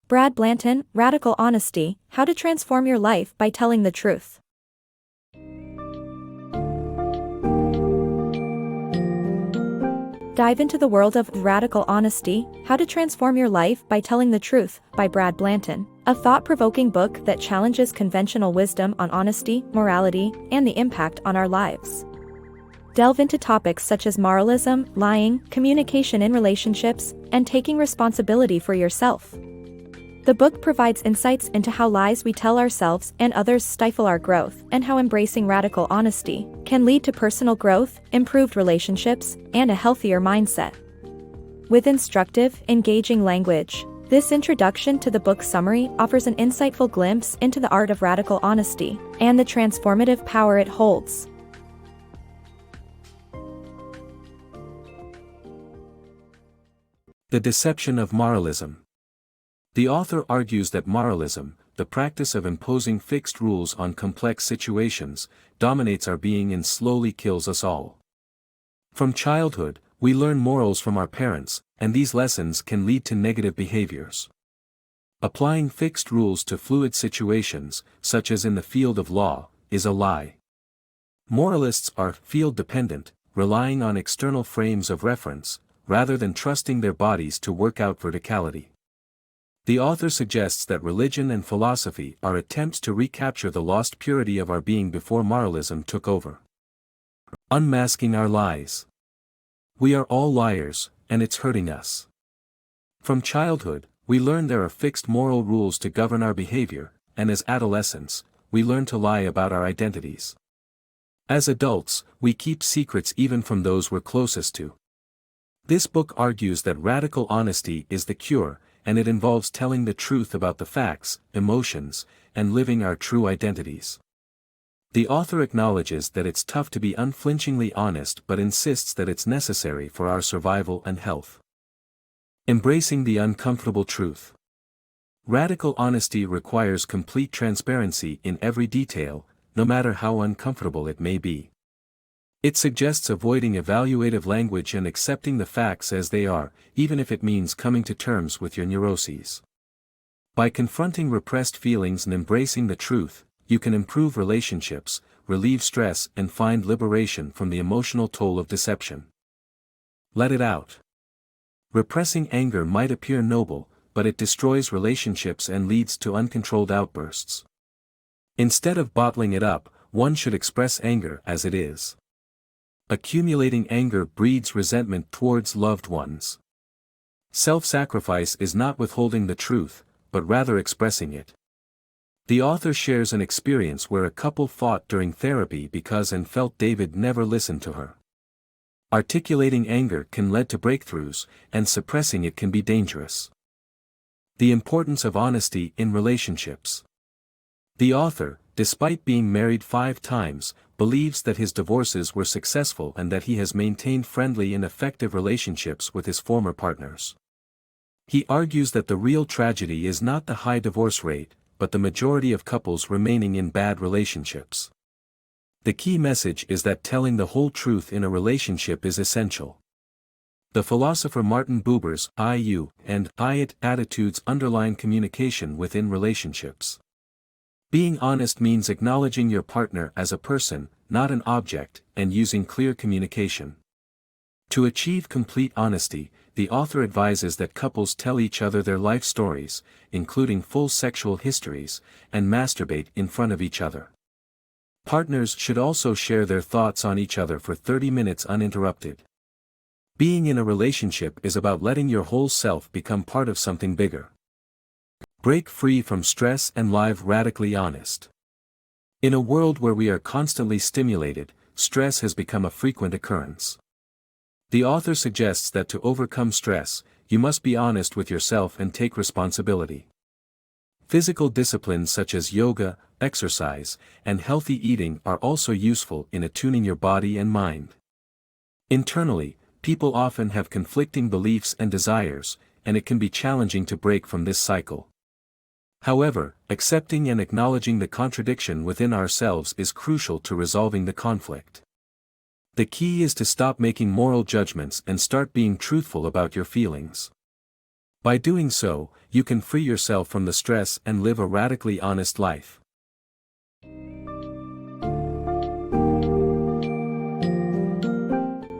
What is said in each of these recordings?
Brad Blanton, Radical Honesty, How to Transform Your Life by Telling the Truth. Dive into the world of Radical Honesty, How to Transform Your Life by Telling the Truth, by Brad Blanton, a thought-provoking book that challenges conventional wisdom on honesty, morality, and the impact on our lives. Delve into topics such as moralism, lying, communication in relationships, and taking responsibility for yourself. The book provides insights into how lies we tell ourselves and others stifle our growth, and how embracing radical honesty can lead to personal growth, improved relationships, and a healthier mindset. With instructive, engaging language, this introduction to the book summary offers an insightful glimpse into the art of radical honesty and the transformative power it holds. The Deception of Moralism. The author argues that moralism, the practice of imposing fixed rules on complex situations, dominates our being and slowly kills us all. From childhood, we learn morals from our parents, and these lessons can lead to negative behaviors. Applying fixed rules to fluid situations, such as in the field of law, is a lie. Moralists are field-dependent, relying on external frames of reference, rather than trusting their bodies to work out verticality. The author suggests that religion and philosophy are attempts to recapture the lost purity of our being before moralism took over. Unmasking Our Lies. We are all liars, and it's hurting us. From childhood, we learn there are fixed moral rules to govern our behavior, and as adolescents, we learn to lie about our identities. As adults, we keep secrets even from those we're closest to. This book argues that radical honesty is the cure, and it involves telling the truth about the facts, emotions, and living our true identities. The author acknowledges that it's tough to be unflinchingly honest but insists that it's necessary for our survival and health. Embracing the uncomfortable truth. Radical honesty requires complete transparency in every detail, no matter how uncomfortable it may be. It suggests avoiding evaluative language and accepting the facts as they are, even if it means coming to terms with your neuroses. By confronting repressed feelings and embracing the truth, you can improve relationships, relieve stress, and find liberation from the emotional toll of deception. Let it out. Repressing anger might appear noble, but it destroys relationships and leads to uncontrolled outbursts. Instead of bottling it up, one should express anger as it is. Accumulating anger breeds resentment towards loved ones. Self-sacrifice is not withholding the truth, but rather expressing it. The author shares an experience where a couple fought during therapy because and felt David never listened to her. Articulating anger can lead to breakthroughs, and suppressing it can be dangerous. The importance of honesty in relationships. The author, despite being married 5 times, believes that his divorces were successful and that he has maintained friendly and effective relationships with his former partners. He argues that the real tragedy is not the high divorce rate, but the majority of couples remaining in bad relationships. The key message is that telling the whole truth in a relationship is essential. The philosopher Martin Buber's I-you and I-it attitudes underline communication within relationships. Being honest means acknowledging your partner as a person, not an object, and using clear communication. To achieve complete honesty, the author advises that couples tell each other their life stories, including full sexual histories, and masturbate in front of each other. Partners should also share their thoughts on each other for 30 minutes uninterrupted. Being in a relationship is about letting your whole self become part of something bigger. Break free from stress and live radically honest. In a world where we are constantly stimulated, stress has become a frequent occurrence. The author suggests that to overcome stress, you must be honest with yourself and take responsibility. Physical disciplines such as yoga, exercise, and healthy eating are also useful in attuning your body and mind. Internally, people often have conflicting beliefs and desires, and it can be challenging to break from this cycle. However, accepting and acknowledging the contradiction within ourselves is crucial to resolving the conflict. The key is to stop making moral judgments and start being truthful about your feelings. By doing so, you can free yourself from the stress and live a radically honest life.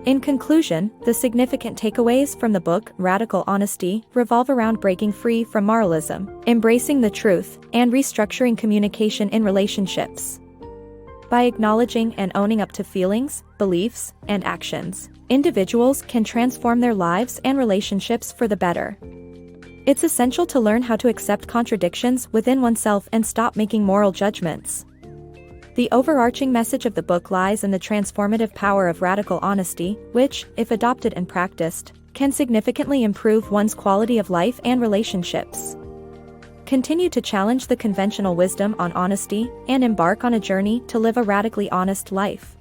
In conclusion, the significant takeaways from the book Radical Honesty revolve around breaking free from moralism, embracing the truth, and restructuring communication in relationships. By acknowledging and owning up to feelings, beliefs, and actions, individuals can transform their lives and relationships for the better. It's essential to learn how to accept contradictions within oneself and stop making moral judgments. The overarching message of the book lies in the transformative power of radical honesty, which, if adopted and practiced, can significantly improve one's quality of life and relationships. Continue to challenge the conventional wisdom on honesty and embark on a journey to live a radically honest life.